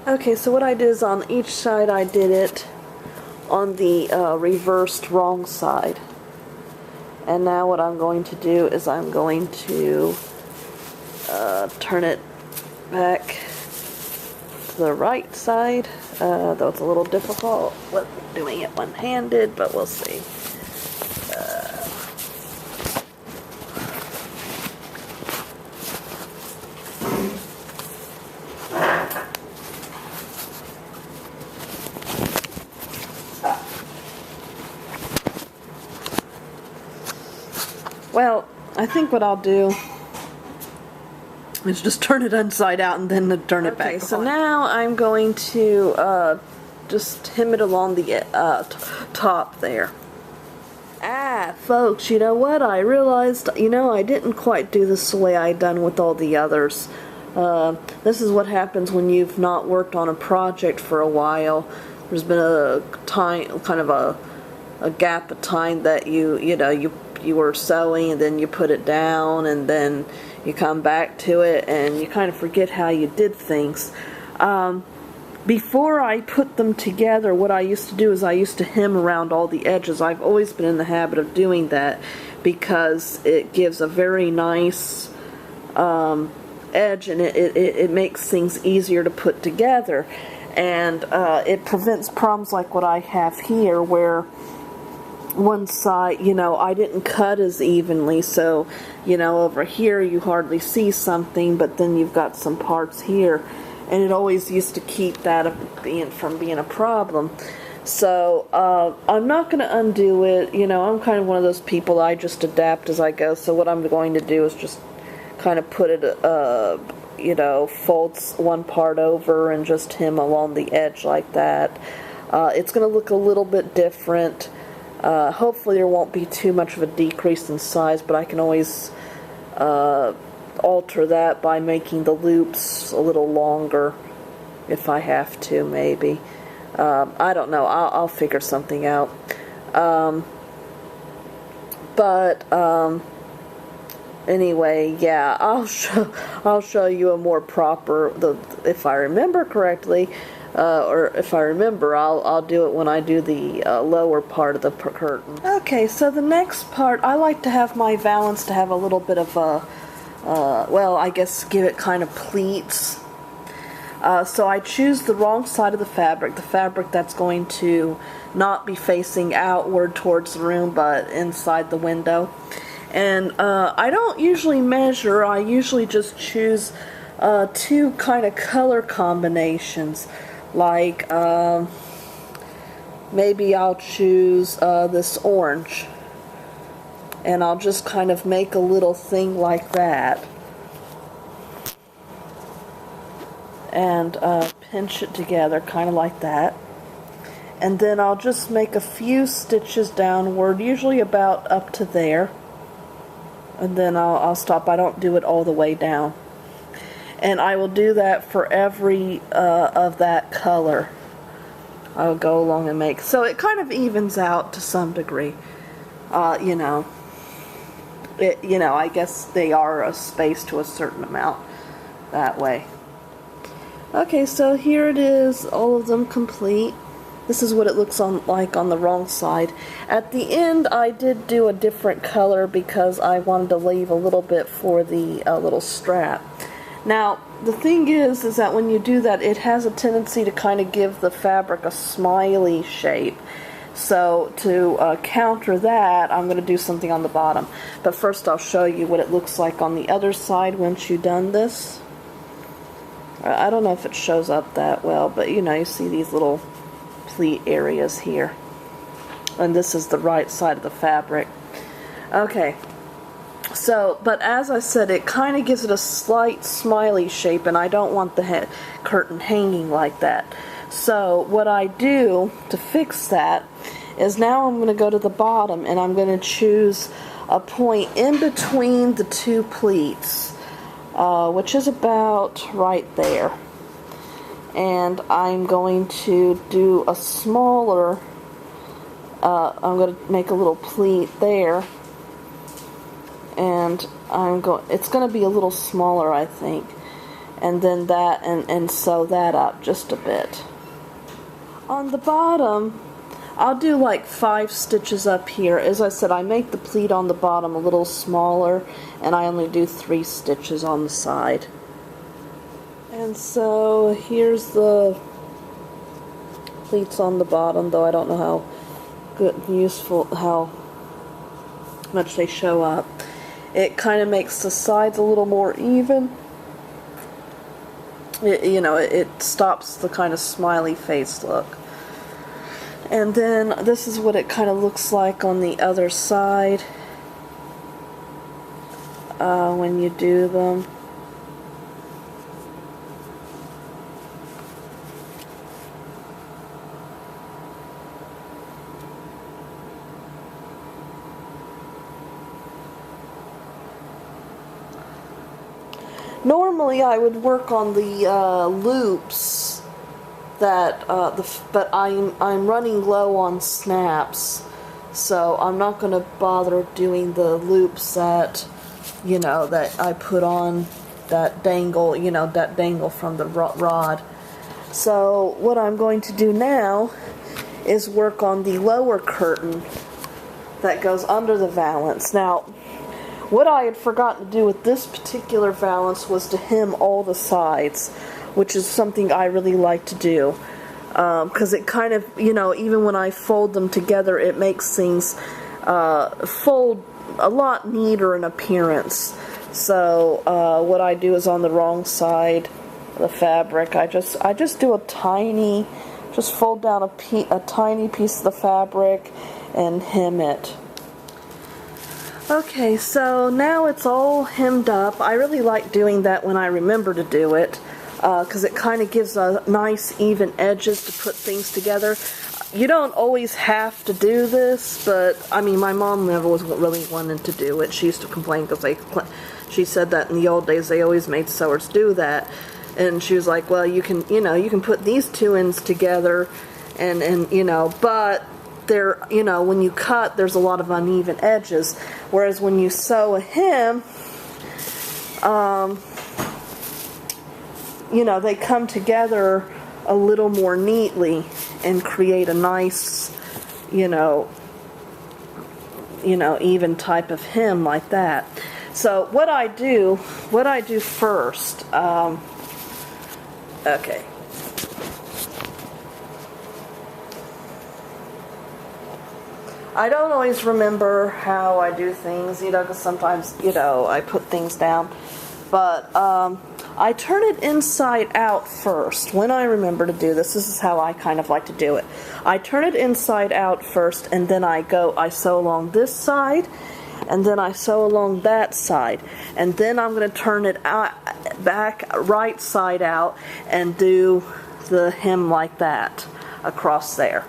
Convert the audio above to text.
Okay, so what I did is on each side I did it on the reversed wrong side. And now what I'm going to do is I'm going to turn it back to the right side, though it's a little difficult with doing it one-handed, but we'll see. Well, I think what I'll do is just turn it inside out and then turn it back. So now I'm going to just hem it along the top there. Ah, folks, you know what? I realized, I didn't quite do this the way I'd done with all the others. This is what happens when you've not worked on a project for a while. There's been a time, kind of a gap of time that you were sewing, and then you put it down, and then you come back to it, and you kind of forget how you did things. Before I put them together, what I used to do is I used to hem around all the edges. I've always been in the habit of doing that because it gives a very nice edge, and it makes things easier to put together, and it prevents problems like what I have here, where one side, I didn't cut as evenly, so, over here you hardly see something, but then you've got some parts here, and it always used to keep that from being a problem. So, I'm not going to undo it. I'm kind of one of those people, I just adapt as I go, so what I'm going to do is just kind of put it, folds one part over and just hem along the edge like that. It's going to look a little bit different. Hopefully there won't be too much of a decrease in size, but I can always alter that by making the loops a little longer if I have to, maybe. I don't know. I'll figure something out. Anyway, yeah, I'll show you a more proper, if I remember correctly. Or if I remember, I'll do it when I do the lower part of the curtain. Okay, so the next part, I like to have my valance to have a little bit of a, well, I guess give it kind of pleats. So I choose the wrong side of the fabric that's going to not be facing outward towards the room, but inside the window. And I don't usually measure, I usually just choose two kind of color combinations. Like, maybe I'll choose this orange, and I'll just kind of make a little thing like that, and pinch it together, kind of like that, and then I'll just make a few stitches downward, usually about up to there, and then I'll stop. I don't do it all the way down. And I will do that for every of that color. I'll go along and make. So it kind of evens out to some degree. I guess they are spaced to a certain amount that way. Okay, so here it is, all of them complete. This is what it looks like on the wrong side. At the end, I did do a different color because I wanted to leave a little bit for the little strap. Now, the thing is that when you do that, it has a tendency to kind of give the fabric a smiley shape. So to counter that, I'm going to do something on the bottom. But first I'll show you what it looks like on the other side once you've done this. I don't know if it shows up that well, but you see these little pleat areas here. And this is the right side of the fabric. Okay. So, but as I said, it kind of gives it a slight smiley shape, and I don't want the curtain hanging like that. So what I do to fix that is now I'm going to go to the bottom, and I'm going to choose a point in between the two pleats, which is about right there. And I'm going to do a smaller, I'm going to make a little pleat there. And it's going to be a little smaller, I think. and then that, and sew that up just a bit. On the bottom, I'll do like 5 stitches up here. As I said, I make the pleat on the bottom a little smaller, and I only do 3 stitches on the side. And so here's the pleats on the bottom, though I don't know how good, useful, how much they show up. It kind of makes the sides a little more even. It stops the kind of smiley face look. And then this is what it kind of looks like on the other side when you do them. Normally I would work on the loops that but I'm running low on snaps, so I'm not going to bother doing the loops that that I put on that dangle, that dangle from the rod. So what I'm going to do now is work on the lower curtain that goes under the valance. Now, what I had forgotten to do with this particular valance was to hem all the sides, which is something I really like to do, because it kind of, even when I fold them together, it makes things fold a lot neater in appearance. So what I do is on the wrong side of the fabric, I just do just fold down a tiny piece of the fabric and hem it. Okay, so now it's all hemmed up. I really like doing that when I remember to do it, because it kind of gives a nice even edges to put things together. You don't always have to do this, but I mean, my mom never was really wanting to do it. She used to complain because she said that in the old days they always made sewers do that, and she was like, well, you can put these 2 ends together, and but there, when you cut, there's a lot of uneven edges, whereas when you sew a hem, they come together a little more neatly and create a nice, even type of hem like that. So what I do first, okay. I don't always remember how I do things, because sometimes, I put things down. But I turn it inside out first. When I remember to do this is how I kind of like to do it. I turn it inside out first, and then I sew along this side, and then I sew along that side. And then I'm going to turn it back right side out and do the hem like that across there.